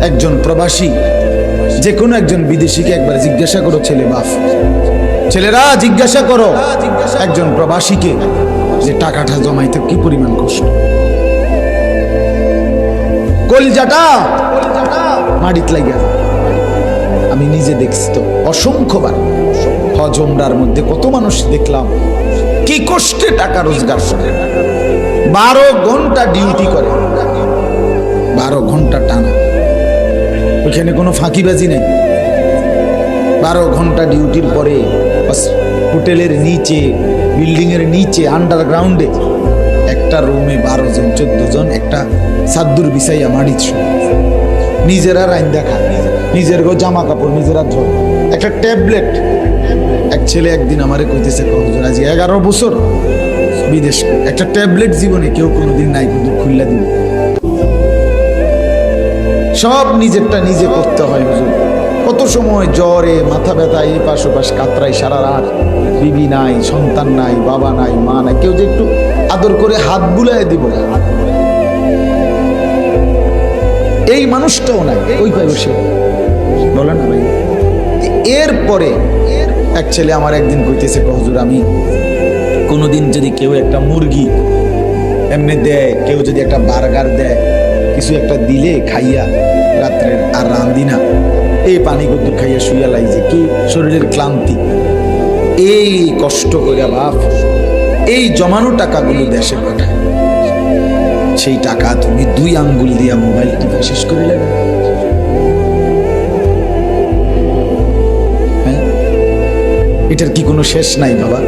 একজন প্রবাসী, যে কোনো একজন বিদেশিকে একবার জিজ্ঞাসা করো, ছেলে বাপ, ছেলেরা জিজ্ঞাসা করো একজন প্রবাসীকে যে টাকাটা জমাইতে কি পরিমাণ কষ্ট। কলজাটা মাটিত লাগিয়া। আমি নিজে দেখছি তো অসংখ্যবার হজ ওমরার মধ্যে কত মানুষ দেখলাম কি কষ্টে টাকা রোজগার করে, 12 ঘন্টা ডিউটি করে, 12 ঘন্টা টানা, ওইখানে কোনো ফাঁকিবাজি নেই। 12 ঘন্টা ডিউটির পরে হোটেলের নিচে, বিল্ডিং এর নিচে, আন্ডারগ্রাউন্ডে একটা রুমে 12 জন 14 জন একটা সাদ্দুর বিছাইয়া মাটিত নিজেরা রাইন্দা খায়, নিজের গো জামা কাপড় নিজেরা ধোয়, একটা ট্যাবলেট। এক ছেলে একদিন আমারে কইতেছে, হুজুর আজ 11 বছর বিদেশ, একটা ট্যাবলেট জীবনে কেউ কোনোদিন নাই, কিন্তু খুললা দিন সব নিজেরটা নিজে করতে হয় হুজুর। কত সময় জ্বরে, মাথা ব্যথা, এই পাশ ওপাশ কাতরাই সারা রাত, বিবি নাই, সন্তান নাই, বাবা নাই, মা নাই, কেউ যে একটু আদর করে হাত বুলাই দিব, এই মানুষটাও নাই, ওই পাই বসে বলে না ভাই। এরপরে এক ছেলে আমার একদিন কইতেছে, হুজুর আমি কোনোদিন যদি কেউ একটা মুরগি এমনি দেয়, কেউ যদি একটা বার্গার দেয়, কিছু একটা দিলে খাইয়া রাত্রের আর রান্ধি না, এই পানি কদ্দুর খাইয়া শুইয়া লাই, যে কি শরীরের ক্লান্তি, এই কষ্ট করে বাপ এই জমানো টাকাগুলো দেশে পাঠায়, সেই টাকা তুমি 2 আঙ্গুল দিয়া মোবাইল টিপে শেষ করে লাগে। হ্যাঁ, এটার কি কোনো শেষ নাই বাবা?